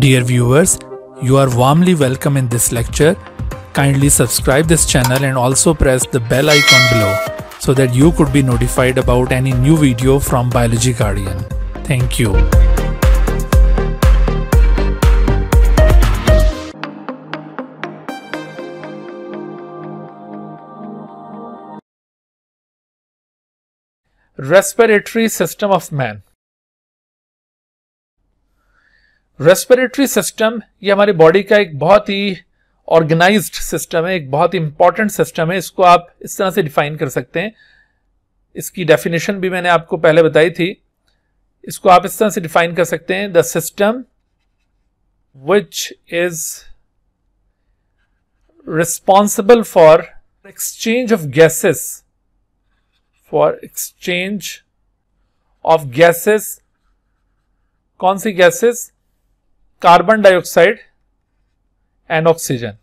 Dear viewers, you are warmly welcome in this lecture. Kindly subscribe this channel and also press the bell icon below so that you could be notified about any new video from Biology Guardian. Thank you. Respiratory system of man. Respiratory system ये हमारी body का एक बहुत ही organised system है, एक बहुत ही important system है। इसको आप इस तरह से डिफाइन कर सकते हैं। इसकी डेफिनेशन भी मैंने आपको पहले बताई थी। इसको आप इस तरह से डिफाइन कर सकते हैं, the system which is responsible for exchange of gases, for exchange of gases. कौन सी gases? Carbon dioxide and oxygen,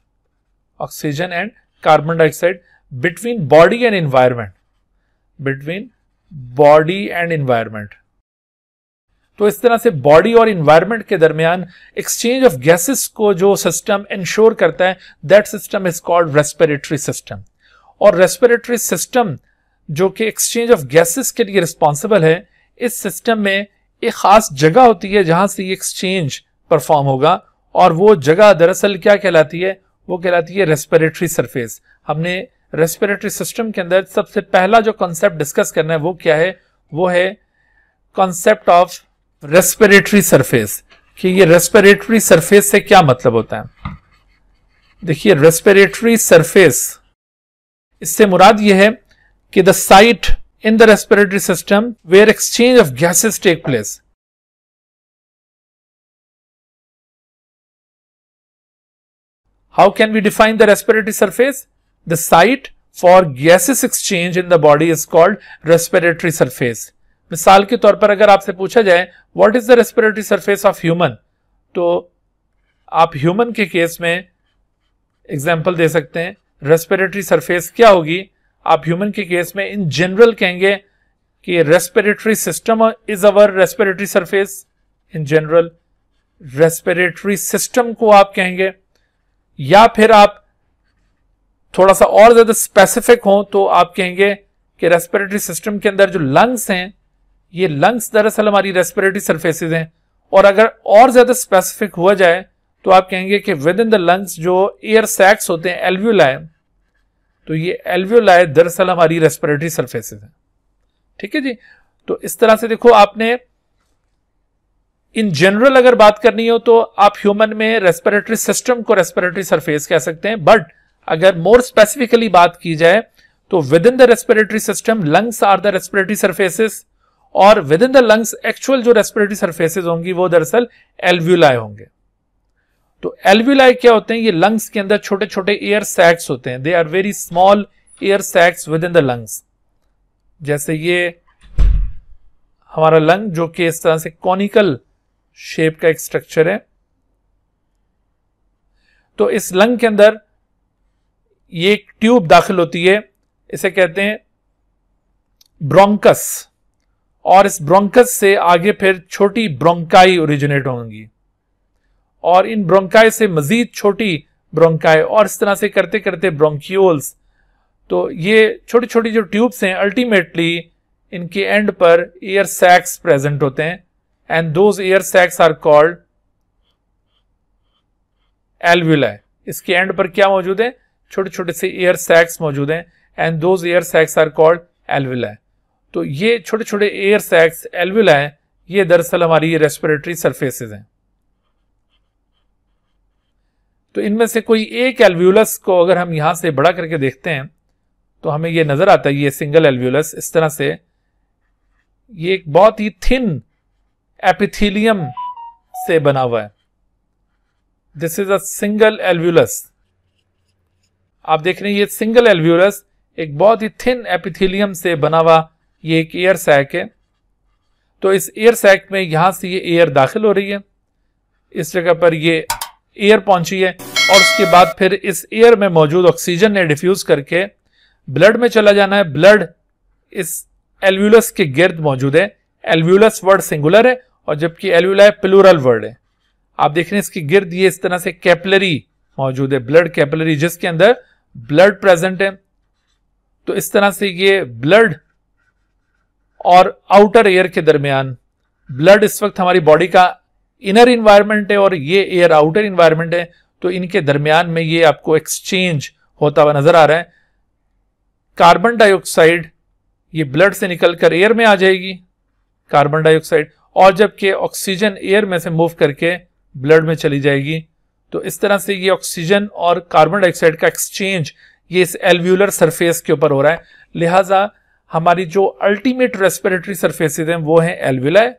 oxygen and carbon dioxide between body and environment, between body and environment. तो इस तरह से body और environment के दरमियान exchange of gases को जो सिस्टम इंश्योर करता है, that system is called respiratory system. और रेस्पिरेटरी सिस्टम जो कि एक्सचेंज ऑफ गैसेस के लिए रिस्पॉन्सिबल है, इस सिस्टम में एक खास जगह होती है जहां से ये एक्सचेंज परफॉर्म होगा, और वो जगह दरअसल क्या कहलाती है? वो कहलाती है रेस्पिरेटरी सरफेस। हमने रेस्पिरेटरी सिस्टम के अंदर सबसे पहला जो कॉन्सेप्ट डिस्कस करना है वो क्या है? वो है कॉन्सेप्ट ऑफ रेस्पिरेटरी सरफेस, कि ये रेस्पिरेटरी सरफेस से क्या मतलब होता है। देखिए, रेस्पिरेटरी सरफेस, इससे मुराद ये है कि the site in the respiratory system where exchange of gases take place. How can we define the respiratory surface? The site for gases exchange in the body is called respiratory surface. मिसाल के तौर पर अगर आपसे पूछा जाए what is the respiratory surface of human, तो आप human के केस में एग्जाम्पल दे सकते हैं। रेस्पिरेटरी सरफेस क्या होगी? आप ह्यूमन के केस में इन जनरल कहेंगे कि respiratory system is our respiratory surface. In general respiratory system को आप कहेंगे, या फिर आप थोड़ा सा और ज्यादा स्पेसिफिक हो तो आप कहेंगे कि रेस्पिरेटरी सिस्टम के अंदर जो लंग्स हैं, ये लंग्स दरअसल हमारी रेस्पिरेटरी सरफेसेस हैं। और अगर और ज्यादा स्पेसिफिक हुआ जाए तो आप कहेंगे कि विद इन द लंग्स जो एयर सैक्स होते हैं, एल्व्यूलाई, तो ये एल्व्यूलाई दरअसल हमारी रेस्पिरेटरी सरफेसेस हैं। ठीक है जी। तो इस तरह से देखो, आपने इन जनरल अगर बात करनी हो तो आप ह्यूमन में रेस्पिरेटरी सिस्टम को रेस्पिरेटरी सरफेस कह सकते हैं, बट अगर मोर स्पेसिफिकली बात की जाए तो within the respiratory system lungs are the respiratory surfaces, और within the lungs actual जो रेस्पिरेटरी सरफेसेस होंगी वो दरअसल एल्व्यूलाई होंगे। तो एल्व्यूलाई क्या होते हैं? ये लंग्स के अंदर छोटे छोटे एयर सैक्स होते हैं। They are very small air sacs within the lungs. जैसे ये हमारा लंग जो कि इस तरह से कॉनिकल शेप का एक स्ट्रक्चर है, तो इस लंग के अंदर ये एक ट्यूब दाखिल होती है, इसे कहते हैं ब्रोंकस, और इस ब्रोंकस से आगे फिर छोटी ब्रोंकाई ओरिजिनेट होंगी, और इन ब्रोंकाई से मजीद छोटी ब्रोंकाई, और इस तरह से करते करते ब्रोंक्यूल्स। तो ये छोटी छोटी जो ट्यूब्स हैं, अल्टीमेटली इनके एंड पर एयर सैक्स प्रेजेंट होते हैं, and those air sacs are called alveoli. इसके एंड पर क्या मौजूद है? छोटे छोटे से एयर सैक्स मौजूद हैं, and those air sacs are called alveoli. तो ये छोटे छोटे एयर सैक्स, एल्व्यूलाई, ये दरअसल हमारी रेस्पिरेटरी सरफेसेस हैं। तो इनमें से कोई एक एल्व्यूलस को अगर हम यहां से बड़ा करके देखते हैं तो हमें यह नजर आता है, ये सिंगल एल्व्यूलस इस तरह से, ये एक बहुत ही थिन एपिथेलियम से बना हुआ है। This is a single alveolus. आप देख रहे हैं ये सिंगल एल्व्यूलस एक बहुत ही थिन एपिथेलियम से बना हुआ ये एक एयर सैक है। तो इस एयर सैक में यहां से ये एयर दाखिल हो रही है, इस जगह पर ये एयर पहुंची है, और उसके बाद फिर इस एयर में मौजूद ऑक्सीजन ने डिफ्यूज करके ब्लड में चला जाना है। ब्लड इस एल्व्यूलस के गिर्द मौजूद है। एल्व्यूलस वर्ड सिंगुलर है, और जबकि एल्व्यूलाई प्लूरल वर्ड है। आप देख रहे हैं इसके गिर्द ये इस तरह से कैपिलरी मौजूद है, ब्लड कैपिलरी, जिसके अंदर ब्लड प्रेजेंट है। तो इस तरह से ये ब्लड और आउटर एयर के दरमियान, ब्लड इस वक्त हमारी बॉडी का इनर इन्वायरमेंट है और ये एयर आउटर इन्वायरमेंट है, तो इनके दरमियान में ये आपको एक्सचेंज होता हुआ नजर आ रहा है। कार्बन डाइऑक्साइड ये ब्लड से निकलकर एयर में आ जाएगी, कार्बन डाइऑक्साइड, और जबकि ऑक्सीजन एयर में से मूव करके ब्लड में चली जाएगी। तो इस तरह से ये ऑक्सीजन और कार्बन डाइऑक्साइड का एक्सचेंज ये इस एल्व्यूलर सरफेस के ऊपर हो रहा है। लिहाजा हमारी जो अल्टीमेट रेस्पिरेटरी सरफेसेस हैं वो हैं एल्व्यूलाई।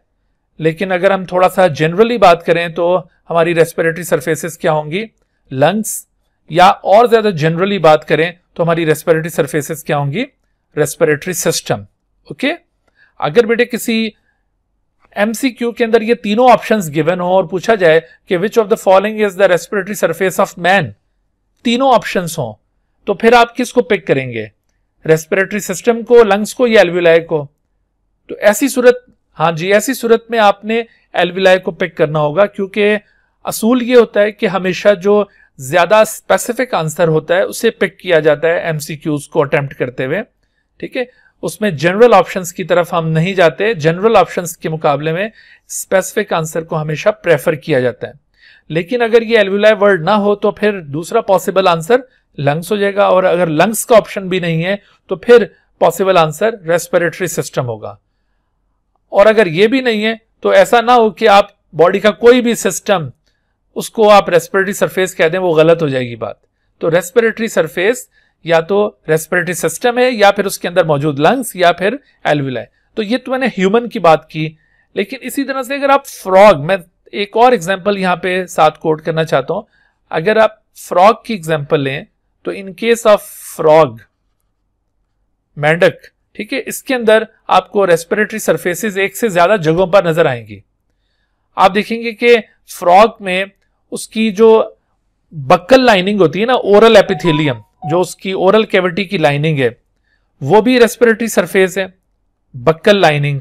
लेकिन अगर हम थोड़ा सा जनरली बात करें तो हमारी रेस्पिरेटरी सरफेसेस क्या होंगी, लंग्स, या और ज्यादा जनरली बात करें तो हमारी रेस्पिरेटरी सरफेसेस क्या होंगी, रेस्पिरेटरी सिस्टम। ओके, अगर बेटे किसी एमसीक्यू के अंदर ये तीनों ऑप्शंस गिवन हो और पूछा जाए कि which of the following is the respiratory surface of man, तीनों ऑप्शंस हो, तो फिर आप किसको पिक करेंगे, रेस्पिरेटरी सिस्टम को, लंग्स को, या एल्व्यूलाई को? तो ऐसी सूरत, हाँ जी, ऐसी सूरत में आपने एल्व्यूलाई को पिक करना होगा, क्योंकि असूल ये होता है कि हमेशा जो ज्यादा स्पेसिफिक आंसर होता है उसे पिक किया जाता है एमसीक्यूज को अटेम्प्ट करते हुए। ठीक है, उसमें जनरल ऑप्शंस की तरफ हम नहीं जाते, जनरल ऑप्शंस के मुकाबले में स्पेसिफिक आंसर को हमेशा प्रेफर किया जाता है। लेकिन अगर ये एल्व्यूलाई वर्ड ना हो तो फिर दूसरा पॉसिबल आंसर लंग्स हो जाएगा, और अगर लंग्स का ऑप्शन भी नहीं है तो फिर पॉसिबल आंसर रेस्पिरेटरी सिस्टम होगा। और अगर ये भी नहीं है तो ऐसा ना हो कि आप बॉडी का कोई भी सिस्टम उसको आप रेस्पिरेटरी सरफेस कह दें, वो गलत हो जाएगी बात। तो रेस्पिरेटरी सरफेस या तो रेस्पिरेटरी सिस्टम है, या फिर उसके अंदर मौजूद लंग्स, या फिर एल्व्यूलाई। तो ये तो मैंने ह्यूमन की बात की। लेकिन इसी तरह से अगर आप फ्रॉग, मैं एक और एग्जांपल यहां पे साथ कोट करना चाहता हूं, अगर आप फ्रॉग की एग्जांपल लें तो इन केस ऑफ फ्रॉग, मेंढक, ठीक है, इसके अंदर आपको रेस्पिरेटरी सरफेसेस एक से ज्यादा जगहों पर नजर आएंगी। आप देखेंगे कि फ्रॉग में उसकी जो बक्कल लाइनिंग होती है ना, ओरल एपिथेलियम, जो उसकी ओरल कैविटी की लाइनिंग है, वो भी रेस्पिरेटरी सरफेस है। बक्कल लाइनिंग,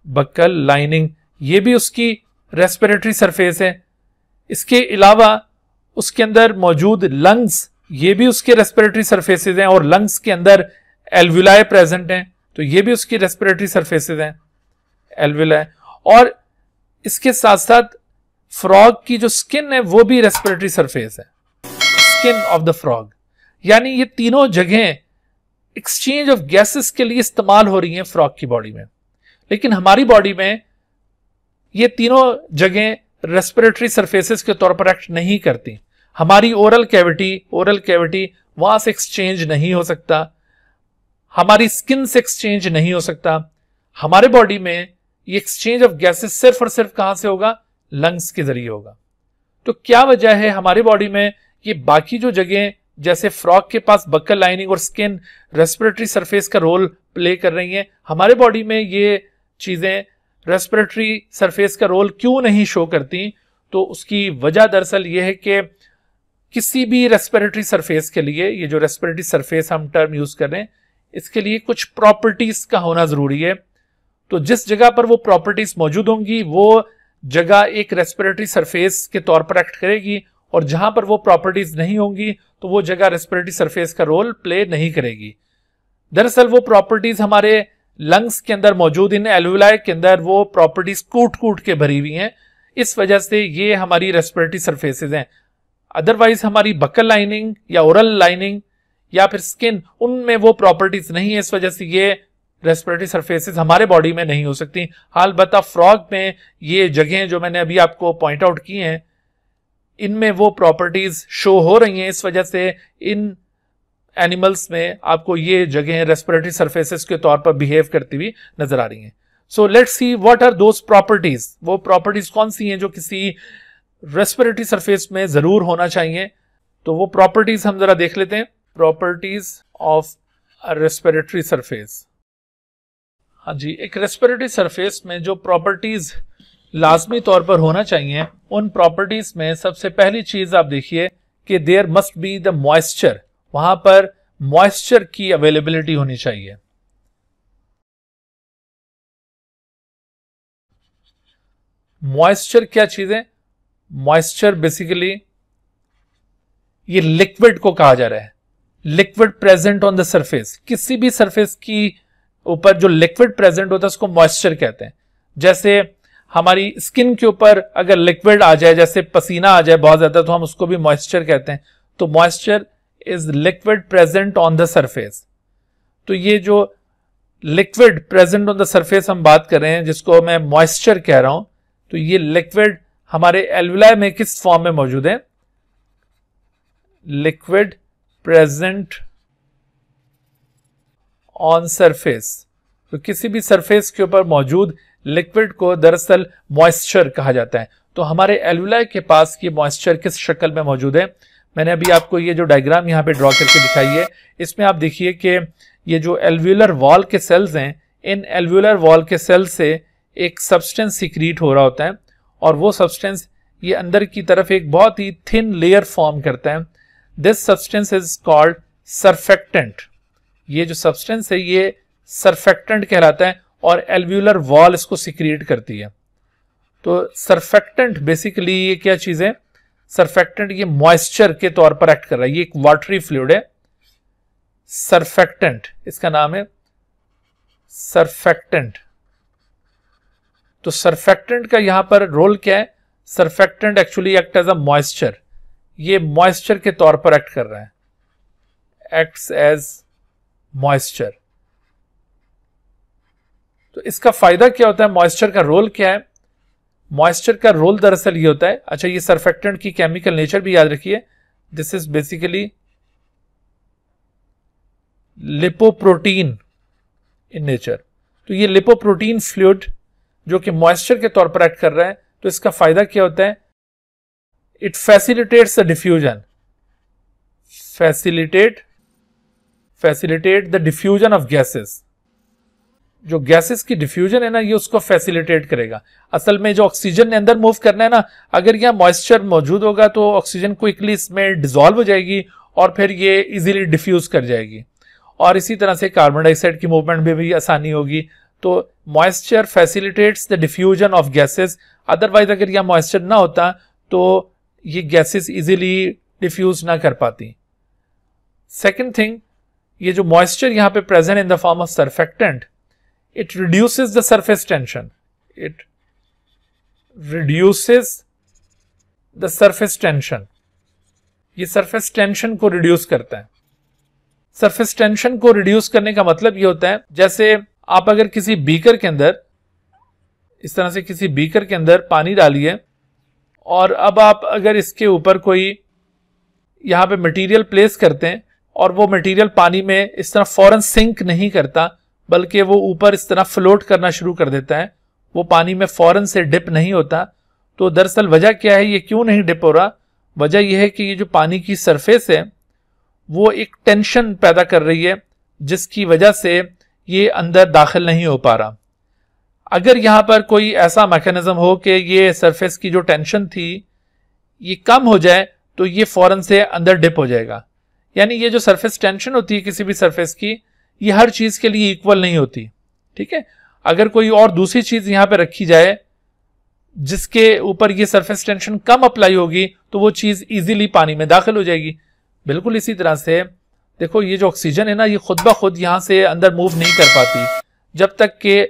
बक्कल लाइनिंग ये भी उसकी रेस्पिरेटरी सरफेस है। इसके अलावा उसके अंदर मौजूद लंग्स, ये भी उसके रेस्पिरेटरी सरफेसेस हैं, और लंग्स के अंदर एल्व्यूलाई प्रेजेंट हैं, तो ये भी उसकी रेस्पिरेटरी सरफेसेस हैं, एल्व्यूलाई। और इसके साथ साथ फ्रॉग की जो स्किन है वो भी रेस्पिरेटरी सरफेस है, स्किन ऑफ द फ्रॉग। यानी ये तीनों जगहें एक्सचेंज ऑफ गैसेस के लिए इस्तेमाल हो रही हैं फ्रॉग की बॉडी में। लेकिन हमारी बॉडी में ये तीनों जगहें रेस्पिरेटरी सरफेसेस के तौर पर एक्ट नहीं करती। हमारी ओरल कैविटी वहां से एक्सचेंज नहीं हो सकता, हमारी स्किन से एक्सचेंज नहीं हो सकता। हमारे बॉडी में ये एक्सचेंज ऑफ गैसेस सिर्फ और सिर्फ कहां से होगा, लंग्स के जरिए होगा। तो क्या वजह है हमारी बॉडी में ये बाकी जो जगह, जैसे फ्रॉग के पास बक्कल लाइनिंग और स्किन रेस्पिरेटरी सरफेस का रोल प्ले कर रही हैं, हमारे बॉडी में ये चीजें रेस्पिरेटरी सरफेस का रोल क्यों नहीं शो करती? तो उसकी वजह दरअसल ये है कि किसी भी रेस्पिरेटरी सरफेस के लिए, ये जो रेस्पिरेटरी सरफेस हम टर्म यूज कर रहे हैं, इसके लिए कुछ प्रॉपर्टीज का होना जरूरी है। तो जिस जगह पर वो प्रॉपर्टीज मौजूद होंगी वो जगह एक रेस्पिरेटरी सरफेस के तौर पर एक्ट करेगी, और जहां पर वो प्रॉपर्टीज नहीं होंगी तो वो जगह रेस्पिरेटरी सरफेस का रोल प्ले नहीं करेगी। दरअसल वो प्रॉपर्टीज हमारे लंग्स के अंदर मौजूद, इन एल्व्यूलाई के अंदर वो प्रॉपर्टीज कूट कूट के भरी हुई हैं, इस वजह से ये हमारी रेस्पिरेटरी सरफेसेस हैं। अदरवाइज हमारी बक्कल लाइनिंग या ओरल लाइनिंग या फिर स्किन, उनमें वो प्रॉपर्टीज नहीं है, इस वजह से ये रेस्पिरेटरी सरफेसेस हमारे बॉडी में नहीं हो सकती। अलबत्ता फ्रॉग में ये जगहें जो मैंने अभी आपको पॉइंट आउट की हैं, इनमें वो प्रॉपर्टीज शो हो रही हैं, इस वजह से इन एनिमल्स में आपको ये जगहें रेस्पिरेटरी सरफेसेस के तौर पर बिहेव करती हुई नजर आ रही हैं। So let's see what are those properties. वो प्रॉपर्टीज कौन सी हैं जो किसी रेस्पिरेटरी सरफेस में जरूर होना चाहिए? तो वो प्रॉपर्टीज हम जरा देख लेते हैं। Properties of respiratory surface. हाँ जी, एक रेस्पिरेटरी सरफेस में जो प्रॉपर्टीज लाजमी तौर पर होना चाहिए, उन प्रॉपर्टीज में सबसे पहली चीज आप देखिए कि there must be the moisture, वहां पर मॉइस्चर की अवेलेबिलिटी होनी चाहिए। मॉइस्चर क्या चीज है? मॉइस्चर बेसिकली ये लिक्विड को कहा जा रहा है, liquid present on the surface. किसी भी सरफेस की ऊपर जो लिक्विड प्रेजेंट होता है उसको मॉइस्चर कहते हैं। जैसे हमारी स्किन के ऊपर अगर लिक्विड आ जाए, जैसे पसीना आ जाए बहुत ज्यादा, तो हम उसको भी मॉइस्चर कहते हैं। तो moisture is liquid present on the surface. तो ये जो liquid present on the surface हम बात कर रहे हैं, जिसको मैं मॉइस्चर कह रहा हूं, तो ये लिक्विड हमारे एल्वुलाई में किस फॉर्म में मौजूद है? Liquid present on surface. तो किसी भी सरफेस के ऊपर मौजूद लिक्विड को दरअसल मॉइस्चर कहा जाता है। तो हमारे एल्वुलाई के पास ये मॉइस्चर किस शक्ल में मौजूद है? मैंने अभी आपको ये जो डायग्राम यहां पे ड्रॉ करके दिखाई है, इसमें आप देखिए कि ये जो एल्वुलर वॉल के सेल्स हैं, इन एल्वुलर वॉल के सेल से एक सब्सटेंस सिक्रीट हो रहा होता है, और वो सब्सटेंस ये अंदर की तरफ एक बहुत ही थिन लेयर फॉर्म करता है। This substance is called surfactant. ये जो सब्सटेंस है ये सरफेक्टेंट कहलाता है, और एल्वुलर वॉल इसको सिक्रीट करती है। तो सरफेक्टेंट बेसिकली ये क्या चीज है? सरफेक्टेंट ये मॉइस्चर के तौर पर एक्ट कर रहा है। ये एक वाटरी फ्लूइड है, सरफेक्टेंट इसका नाम है, सरफेक्टेंट। तो सरफेक्टेंट का यहां पर रोल क्या है? Surfactant actually act as a moisture. ये मॉइस्चर के तौर पर एक्ट कर रहा है, एक्ट्स एज मॉइस्चर। तो इसका फायदा क्या होता है? मॉइस्चर का रोल क्या है? मॉइस्चर का रोल दरअसल ये होता है, अच्छा ये सरफेक्टेंट की केमिकल नेचर भी याद रखिए, this is basically lipoprotein in nature. तो ये लिपोप्रोटीन फ्लूइड जो कि मॉइस्चर के तौर पर एक्ट कर रहा है, तो इसका फायदा क्या होता है? It facilitates the diffusion, facilitate the diffusion of gases. जो गैसेस की डिफ्यूजन है ना, ये उसको फैसिलिटेट करेगा। असल में जो ऑक्सीजन ने अंदर मूव करना है ना, अगर यहां मॉइस्चर मौजूद होगा तो ऑक्सीजन क्विकली इसमें डिसॉल्व हो जाएगी और फिर ये इजीली डिफ्यूज कर जाएगी, और इसी तरह से कार्बन डाइऑक्साइड की मूवमेंट में भी आसानी होगी। तो moisture facilitates the diffusion of gases. Otherwise अगर यहां मॉइस्चर ना होता तो ये गैसेस इजीली डिफ्यूज ना कर पाती। सेकेंड थिंग, ये जो मॉइस्चर यहां पे present in the form of surfactant, it reduces the surface tension. It reduces the surface tension. ये surface tension को reduce करता है। surface tension को reduce करने का मतलब ये होता है, जैसे आप अगर किसी बीकर के अंदर, इस तरह से किसी बीकर के अंदर पानी डालिए, और अब आप अगर इसके ऊपर कोई यहां पे मटेरियल प्लेस करते हैं, और वो मटेरियल पानी में इस तरह फौरन सिंक नहीं करता, बल्कि वो ऊपर इस तरह फ्लोट करना शुरू कर देता है, वो पानी में फौरन से डिप नहीं होता। तो दरअसल वजह क्या है, ये क्यों नहीं डिप हो रहा? वजह यह है कि ये जो पानी की सरफेस है वो एक टेंशन पैदा कर रही है, जिसकी वजह से ये अंदर दाखिल नहीं हो पा रहा। अगर यहां पर कोई ऐसा मैकेनिज्म हो कि ये सरफेस की जो टेंशन थी ये कम हो जाए, तो ये फौरन से अंदर डिप हो जाएगा। यानी ये जो सरफेस टेंशन होती है किसी भी सरफेस की, ये हर चीज के लिए इक्वल नहीं होती, ठीक है। अगर कोई और दूसरी चीज यहां पे रखी जाए जिसके ऊपर ये सरफेस टेंशन कम अप्लाई होगी, तो वो चीज इजीली पानी में दाखिल हो जाएगी। बिल्कुल इसी तरह से देखो, ये जो ऑक्सीजन है ना, ये खुद ब खुद यहां से अंदर मूव नहीं कर पाती जब तक कि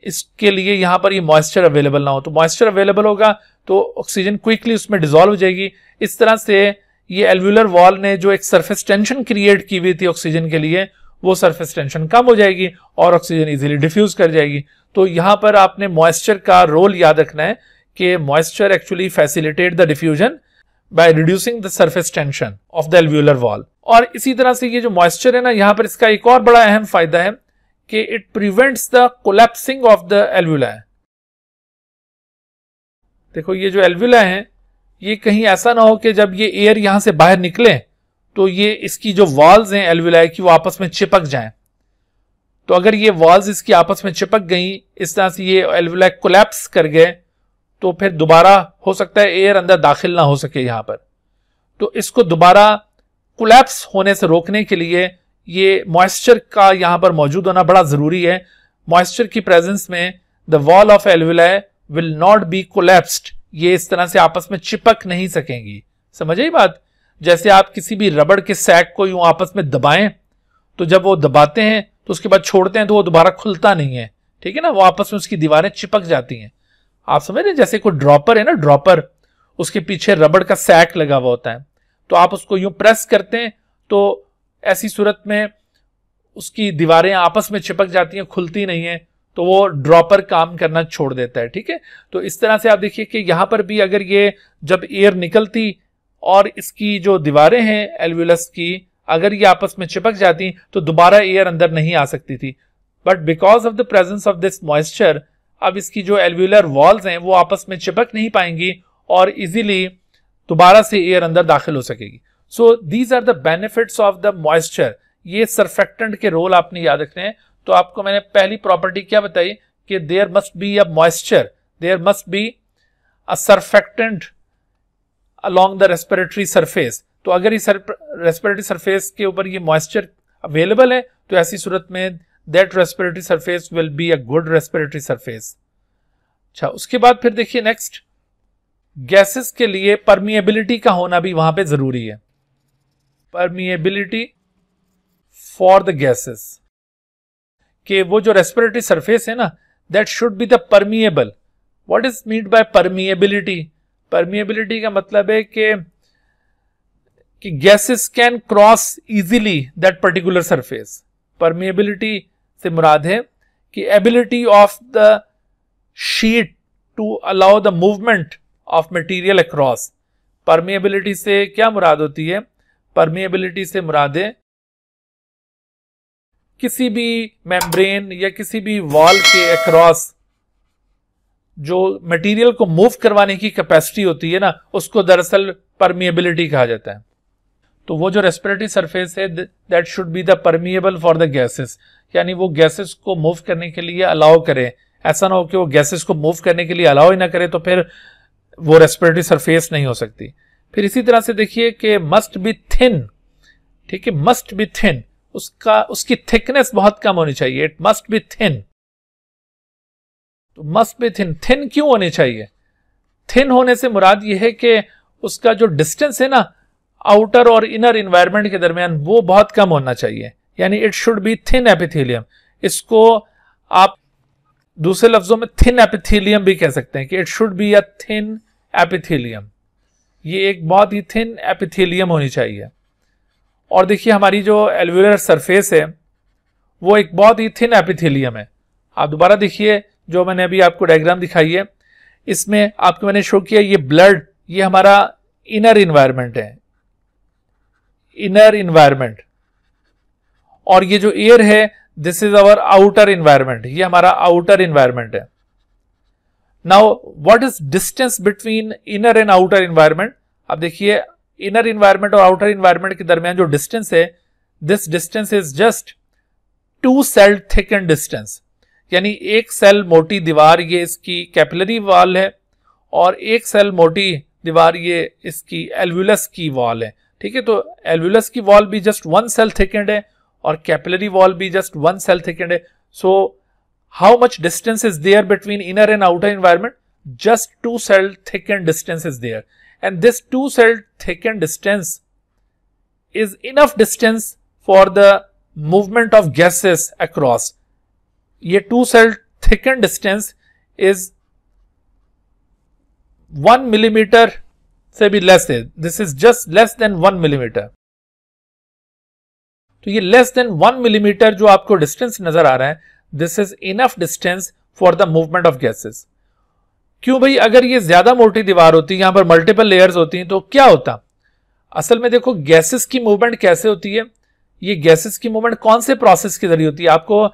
इसके लिए यहां पर ये मॉइस्चर अवेलेबल ना हो। तो मॉइस्चर अवेलेबल होगा तो ऑक्सीजन क्विकली उसमें डिसॉल्व हो जाएगी। इस तरह से ये एल्वुलर वॉल ने जो एक सरफेस टेंशन क्रिएट की हुई थी ऑक्सीजन के लिए, वो सरफेस टेंशन कम हो जाएगी और ऑक्सीजन इजीली डिफ्यूज कर जाएगी। तो यहां पर आपने मॉइस्चर का रोल याद रखना है कि moisture actually facilitate the diffusion by reducing the surface tension of the alveolar wall. और इसी तरह से ये जो मॉइस्चर है ना, यहां पर इसका एक और बड़ा अहम फायदा है कि it prevents the collapsing of the alveoli. देखो, ये जो एल्वुलाई है ये कहीं ऐसा ना हो कि जब ये एयर यहां से बाहर निकले तो ये इसकी जो वॉल्स हैं एल्वुलाई की, वो आपस में चिपक जाएं। तो अगर ये वॉल्स इसकी आपस में चिपक गई, इस तरह से ये एल्वुलाई कोलैप्स कर गए, तो फिर दोबारा हो सकता है एयर अंदर दाखिल ना हो सके यहां पर। तो इसको दोबारा कोलैप्स होने से रोकने के लिए ये मॉइस्चर का यहां पर मौजूद होना बड़ा जरूरी है। मॉइस्चर की प्रेजेंस में the wall of alveoli will not be collapsed, ये इस तरह से आपस में चिपक नहीं सकेंगी। समझ आई बात? जैसे आप किसी भी रबड़ के सैक को यूं आपस में दबाएं, तो जब वो दबाते हैं तो उसके बाद छोड़ते हैं तो वो दोबारा खुलता नहीं है, ठीक है ना, वो आपस में उसकी दीवारें चिपक जाती हैं। आप समझ रहे? जैसे कोई ड्रॉपर है ना, ड्रॉपर, उसके पीछे रबड़ का सैक लगा हुआ होता है, तो आप उसको यूं प्रेस करते हैं तो ऐसी सूरत में उसकी दीवारें आपस में चिपक जाती हैं, खुलती नहीं है, तो वो ड्रॉपर काम करना छोड़ देता है। ठीक है, तो इस तरह से आप देखिए कि यहां पर भी अगर ये जब एयर निकलती और इसकी जो दीवारें हैं एल्वियोलस की, अगर ये आपस में चिपक जाती तो दोबारा एयर अंदर नहीं आ सकती थी। But because of the presence of this moisture, अब इसकी जो एल्वियोलर वॉल्स हैं वो आपस में चिपक नहीं पाएंगी और इजीली दोबारा से एयर अंदर दाखिल हो सकेगी। So these are the benefits of the moisture. ये सरफेक्टेंट के रोल आपने याद रखने हैं। तो आपको मैंने पहली प्रॉपर्टी क्या बताई कि there must be a moisture, there must be a surfactant along the respiratory surface। तो अगर इस रेस्पिरेटरी सरफेस के ऊपर ये मॉइस्चर अवेलेबल है तो ऐसी सूरत में that respiratory surface will be a good respiratory surface. अच्छा, उसके बाद फिर देखिए नेक्स्ट, गैसेस के लिए परमिएबिलिटी का होना भी वहां पे जरूरी है। परमिएबिलिटी फॉर द गैसेस, कि वो जो रेस्पिरेटरी सरफेस है ना, that should be the permeable. What is mean by permeability? Permeability का मतलब है कि gases can cross easily that particular surface. Permeability से मुराद है कि ability of the sheet to allow the movement of material across. Permeability से क्या मुराद होती है? परमिएबिलिटी से मुराद है किसी भी मेम्ब्रेन या किसी भी वॉल के अक्रॉस जो मटेरियल को मूव करवाने की कैपेसिटी होती है ना, उसको दरअसल परमिएबिलिटी कहा जाता है। तो वो जो रेस्पिरेटरी सरफेस है that should be the permeable for the gases, यानी वो गैसेस को मूव करने के लिए अलाउ करे। ऐसा ना हो कि वो गैसेस को मूव करने के लिए अलाउ ही ना करे तो फिर वो रेस्पिरेटरी सरफेस नहीं हो सकती। फिर इसी तरह से देखिए कि मस्ट बी थिन। ठीक है, मस्ट बी थिन, उसकी थिकनेस बहुत कम होनी चाहिए। It must be thin. तो मस्ट बी थिन, थिन क्यों होनी चाहिए? थिन होने से मुराद यह है कि उसका जो डिस्टेंस है ना आउटर और इनर एनवायरनमेंट के दरमियान, वो बहुत कम होना चाहिए, यानी it should be thin epithelium. इसको आप दूसरे लफ्जों में थिन एपिथेलियम भी कह सकते हैं कि it should be a thin epithelium. ये एक बहुत ही थिन एपिथेलियम होनी चाहिए। और देखिए हमारी जो एल्वियोलर सरफेस है वो एक बहुत ही थिन एपिथेलियम है। आप दोबारा देखिए जो मैंने अभी आपको डायग्राम दिखाई है, इसमें आपको मैंने शो किया ये ब्लड, ये हमारा इनर इन्वायरमेंट है, इनर इन्वायरमेंट, और ये जो एयर है this is our outer environment, ये हमारा आउटर इन्वायरमेंट है। Now what is distance between inner and outer environment? अब देखिए इनर इन्वायरमेंट और आउटर इन्वायरमेंट के दरमियान जो डिस्टेंस है, this distance is just 2 cell thicken distance, यानी एक सेल मोटी दीवार ये इसकी कैपिलरी वॉल है और एक सेल मोटी दीवार ये इसकी एल्वियोलस की वॉल है। ठीक है, तो एल्वियोलस की वॉल भी जस्ट 1 सेल थिकनेड है और कैपिलरी वॉल भी जस्ट 1 सेल थिकनेड है। So how much distance is there between inner and outer environment? Just 2 cell thickened distance is there, and this 2 cell thickened distance is enough distance for the movement of gases across. ये 2 cell thickened distance is 1 millimeter से भी less है. This is just less than 1 millimeter. तो ये less than 1 millimeter जो आपको distance नजर आ रहा है, this is enough distance for the movement of gases. क्यों भाई? अगर ये ज्यादा मोटी दीवार होती, यहां पर मल्टीपल लेयर्स होती तो क्या होता? असल में देखो गैसेस की मूवमेंट कैसे होती है, ये गैसेस की मूवमेंट कौन से प्रोसेस के जरिए होती है? आपको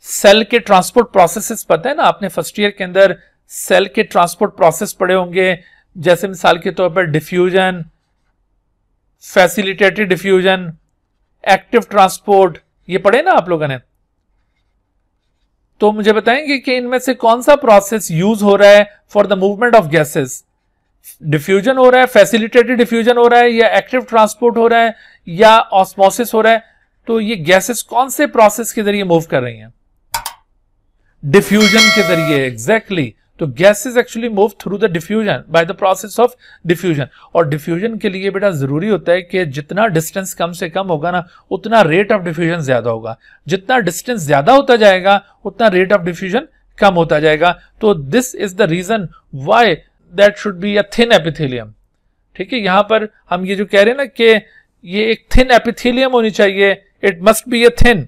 सेल के ट्रांसपोर्ट प्रोसेसेस पता है ना, आपने फर्स्ट ईयर के अंदर सेल के ट्रांसपोर्ट प्रोसेस पढ़े होंगे, जैसे मिसाल के तौर पर diffusion, facilitated diffusion, active transport, ये पढ़े ना आप लोगों ने। तो मुझे बताएंगे कि इनमें से कौन सा प्रोसेस यूज हो रहा है for the movement of gases? Diffusion हो रहा है, फैसिलिटेटेड डिफ्यूजन हो रहा है, या एक्टिव ट्रांसपोर्ट हो रहा है, या ऑस्मोसिस हो रहा है? तो ये गैसेस कौन से प्रोसेस के जरिए मूव कर रही हैं? डिफ्यूजन के जरिए, एग्जैक्टली। तो gases actually move through the diffusion by the process of diffusion. और डिफ्यूजन के लिए बेटा जरूरी होता है कि जितना डिस्टेंस कम से कम होगा ना, उतना रेट ऑफ डिफ्यूजन ज्यादा होगा। जितना डिस्टेंस ज्यादा होता जाएगा उतना रेट ऑफ डिफ्यूजन कम होता जाएगा। तो this is the reason why that should be a thin epithelium. ठीक है, यहां पर हम ये जो कह रहे हैं ना कि ये एक थिन एपिथेलियम होनी चाहिए, it must be a thin.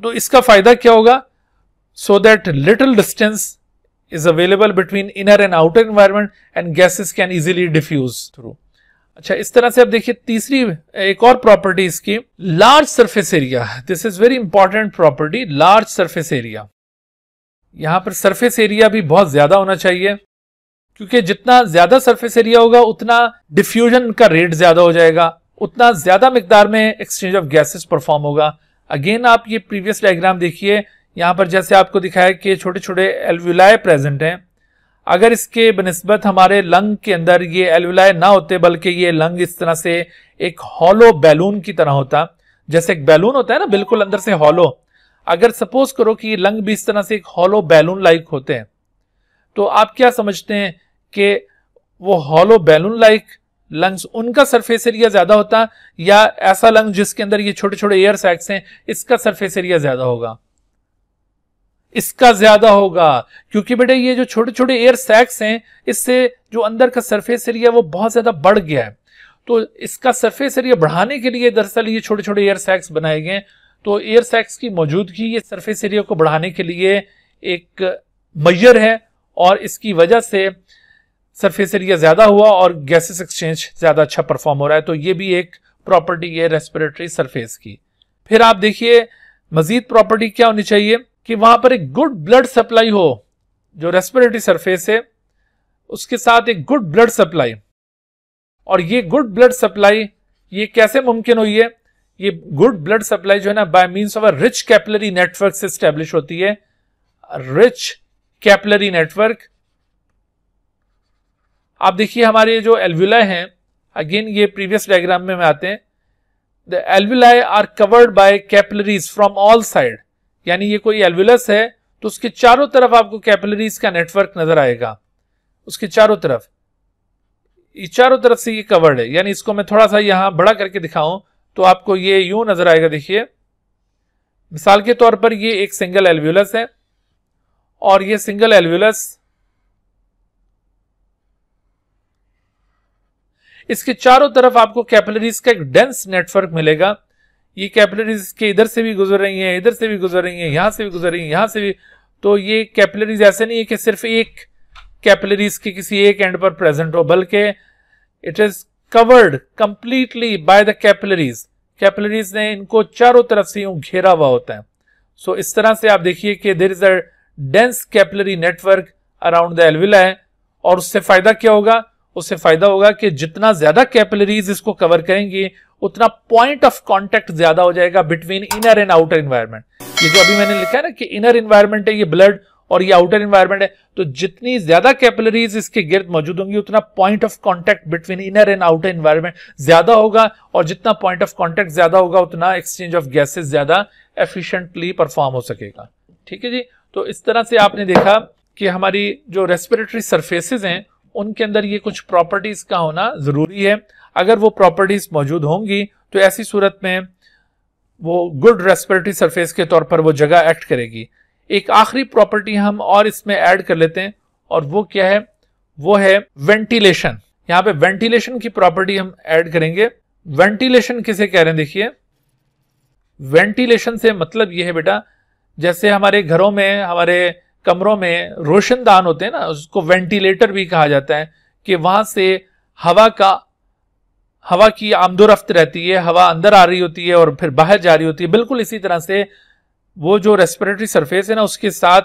तो इसका फायदा क्या होगा? So that little distance is available between inner and outer environment and gases can easily diffuse through। अच्छा, इस तरह से अब देखिए तीसरी एक और प्रॉपर्टी इसकी, large surface area. This is very important property, large surface area. यहां पर सरफेस एरिया भी बहुत ज्यादा होना चाहिए, क्योंकि जितना ज्यादा सरफेस एरिया होगा उतना डिफ्यूजन का रेट ज्यादा हो जाएगा, उतना ज्यादा मिकदार में एक्सचेंज ऑफ गैसेस परफॉर्म होगा। अगेन आप ये प्रीवियस डायग्राम देखिए, यहां पर जैसे आपको दिखाया कि छोटे छोटे एल्वुलाई प्रेजेंट हैं। अगर इसके बनिस्बत हमारे लंग के अंदर ये एल्वुलाई ना होते, बल्कि ये लंग इस तरह से एक हॉलो बैलून की तरह होता, जैसे एक बैलून होता है ना बिल्कुल अंदर से हॉलो, अगर सपोज करो कि ये लंग भी इस तरह से एक हॉलो बैलून लाइक होते हैं, तो आप क्या समझते हैं कि वो हॉलो बैलून लाइक लंग्स, उनका सरफेस एरिया ज्यादा होता, या ऐसा लंग जिसके अंदर ये छोटे छोटे एयर सैक्स हैं, इसका सरफेस एरिया ज्यादा होगा? इसका ज्यादा होगा, क्योंकि बेटे ये जो छोटे छोटे एयर सैक्स हैं, इससे जो अंदर का सरफेस एरिया वो बहुत ज्यादा बढ़ गया है। तो इसका सरफेस एरिया बढ़ाने के लिए दरअसल ये छोटे छोटे एयर सैक्स बनाए गए। तो एयर सैक्स की मौजूदगी ये सरफेस एरिया को बढ़ाने के लिए एक मेजर है, और इसकी वजह से सरफेस एरिया ज्यादा हुआ और गैसेस एक्सचेंज ज्यादा अच्छा परफॉर्म हो रहा है। तो ये भी एक प्रॉपर्टी है रेस्पिरेटरी सरफेस की। फिर आप देखिए मजीद प्रॉपर्टी क्या होनी चाहिए कि वहां पर एक गुड ब्लड सप्लाई हो, जो रेस्पिरेटरी सरफेस है उसके साथ एक गुड ब्लड सप्लाई। और ये गुड ब्लड सप्लाई ये कैसे मुमकिन हुई है? ये गुड ब्लड सप्लाई जो है ना, by means of a rich capillary network से एस्टेब्लिश होती है। Rich capillary network. आप देखिए हमारे जो एल्वुलाई हैं, अगेन ये प्रीवियस डायग्राम में आते हैं, the alveoli are covered by capillaries from all side. यानी ये कोई एल्वुलस है तो उसके चारों तरफ आपको कैपिलरीज का नेटवर्क नजर आएगा, उसके चारों तरफ, ये चारों तरफ से ये कवर्ड है। यानी इसको मैं थोड़ा सा यहां बड़ा करके दिखाऊं तो आपको ये यूं नजर आएगा। देखिए मिसाल के तौर पर ये एक सिंगल एल्वुलस है, और ये सिंगल एल्वुलस इसके चारों तरफ आपको कैपिलरीज का एक डेंस नेटवर्क मिलेगा। ये कैपिलरीज के इधर से भी गुजर रही हैं, इधर से भी गुजर रही हैं, यहां से भी गुजर रही हैं, यहां से भी। तो ये कैपिलरीज ऐसे नहीं है कि सिर्फ एक कैपिलरीज के किसी एक एंड पर प्रेजेंट हो, बल्कि it is covered completely by the capillaries. Capillaries ने इनको चारों तरफ से यूं घेरा हुआ होता है। सो इस तरह से आप देखिए कि there is a dense capillary network around the alveoli. और उससे फायदा क्या होगा? उससे फायदा होगा कि जितना ज्यादा कैपिलरीज इसको कवर करेंगी, उतना पॉइंट ऑफ कांटेक्ट ज्यादा हो जाएगा between inner and outer environment. ये जो अभी मैंने लिखा है ना कि इनर एनवायरनमेंट है ये ब्लड, और ये आउटर एनवायरनमेंट है, तो जितनी ज्यादा कैपिलरीज इसके गिर्द मौजूद होंगी, उतना point of contact between inner and outer environment ज्यादा होगा, और जितना पॉइंट ऑफ कांटेक्ट ज्यादा होगा उतना एक्सचेंज ऑफ गैसेस ज्यादा एफिशिएंटली परफॉर्म हो सकेगा। ठीक है जी। तो इस तरह से आपने देखा कि हमारी जो रेस्पिरेटरी सरफेसेस हैं उनके अंदर ये कुछ प्रॉपर्टीज का होना जरूरी है। अगर वो प्रॉपर्टीज मौजूद होंगी तो ऐसी सूरत में वो गुड रेस्पिरेटरी सरफेस के तौर पर वो जगह एक्ट करेगी। एक आखिरी प्रॉपर्टी हम और इसमें ऐड कर लेते हैं, और वो क्या है? वो है वेंटिलेशन। यहां पे वेंटिलेशन की प्रॉपर्टी हम ऐड करेंगे। वेंटिलेशन किसे कह रहे हैं? देखिए वेंटिलेशन से मतलब ये है बेटा, जैसे हमारे घरों में, हमारे कमरों में रोशनदान होते हैं ना, उसको वेंटिलेटर भी कहा जाता है, कि वहां से हवा की आमदोरफ्त रहती है, हवा अंदर आ रही होती है और फिर बाहर जा रही होती है। बिल्कुल इसी तरह से वो जो रेस्पिरेटरी सरफेस है ना, उसके साथ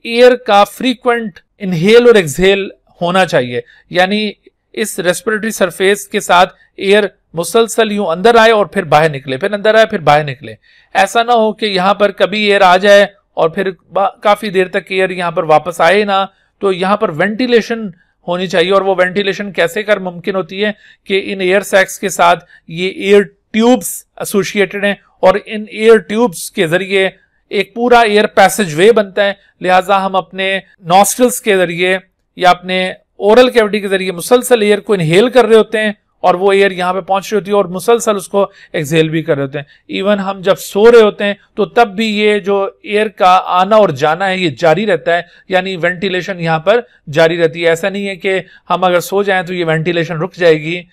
एयर का फ्रीक्वेंट इनहेल और एक्सहेल होना चाहिए। यानी इस रेस्पिरेटरी सरफेस के साथ एयर मुसलसल यूं अंदर आए और फिर बाहर निकले, फिर अंदर आए फिर बाहर निकले। ऐसा ना हो कि यहां पर कभी एयर आ जाए और फिर काफी देर तक एयर यहां पर वापस आए ना। तो यहां पर वेंटिलेशन होनी चाहिए, और वो वेंटिलेशन कैसे कर मुमकिन होती है कि इन एयर सैक्स के साथ ये एयर ट्यूब्स एसोसिएटेड हैं, और इन एयर ट्यूब्स के जरिए एक पूरा एयर पैसेज वे बनता है, लिहाजा हम अपने नॉस्ट्रल्स के जरिए या अपने ओरल कैविटी के जरिए मुसलसल एयर को इनहेल कर रहे होते हैं और वो एयर यहाँ पे पहुंच रही होती है और मुसलसल उसको एक्सहेल भी कर रहे होते हैं। इवन हम जब सो रहे होते हैं तो तब भी ये जो एयर का आना और जाना है ये जारी रहता है, यानी वेंटिलेशन यहाँ पर जारी रहती है। ऐसा नहीं है कि हम अगर सो जाएं तो ये वेंटिलेशन रुक जाएगी,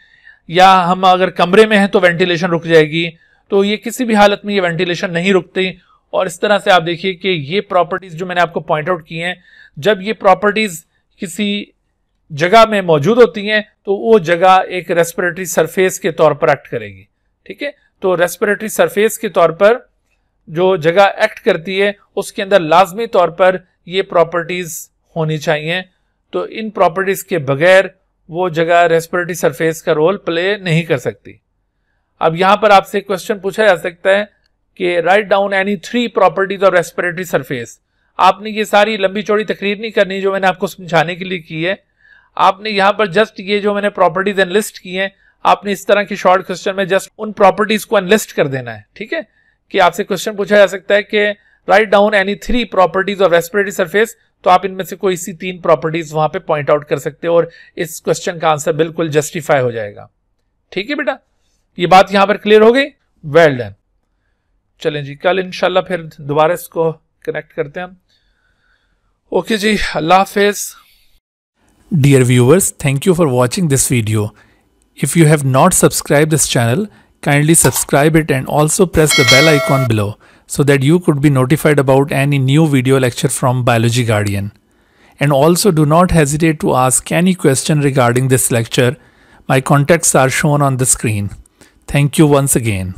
या हम अगर कमरे में हैं तो वेंटिलेशन रुक जाएगी, तो ये किसी भी हालत में ये वेंटिलेशन नहीं रुकती। और इस तरह से आप देखिए कि ये प्रॉपर्टीज जो मैंने आपको पॉइंट आउट की हैं, जब ये प्रॉपर्टीज किसी जगह में मौजूद होती हैं तो वो जगह एक रेस्पिरेटरी सरफेस के तौर पर एक्ट करेगी। ठीक है, तो रेस्पिरेटरी सरफेस के तौर पर जो जगह एक्ट करती है उसके अंदर लाजमी तौर पर ये प्रॉपर्टीज होनी चाहिए। तो इन प्रॉपर्टीज के बगैर वो जगह रेस्पिरेटरी सरफेस का रोल प्ले नहीं कर सकती। अब यहां पर आपसे क्वेश्चन पूछा जा सकता है कि write down any 3 properties of respiratory surface. आपने ये सारी लंबी चौड़ी तकरीर नहीं करनी जो मैंने आपको समझाने के लिए की है, आपने यहां पर जस्ट ये जो मैंने प्रॉपर्टीज एनलिस्ट की हैं, आपने इस तरह की शॉर्ट क्वेश्चन में जस्ट उन प्रॉपर्टीज को एनलिस्ट कर देना है। ठीक है, कि आपसे क्वेश्चन पूछा जा सकता है कि write down any 3 properties of respiratory surface, तो आप इनमें से कोई सी 3 प्रॉपर्टीज वहां पे पॉइंट आउट कर सकते हो और इस क्वेश्चन का आंसर बिल्कुल जस्टिफाई हो जाएगा। ठीक है बेटा, ये बात यहां पर क्लियर हो गई? Well done. चलें जी, कल इंशाल्लाह फिर दोबारा इसको कनेक्ट करते हैं हम। Okay ji, Allah Hafiz. Dear viewers, thank you for watching this video. If you have not subscribed this channel, kindly subscribe it and also press the bell icon below so that you could be notified about any new video lecture from Biology Guardian. And also do not hesitate to ask any question regarding this lecture. My contacts are shown on the screen. Thank you once again.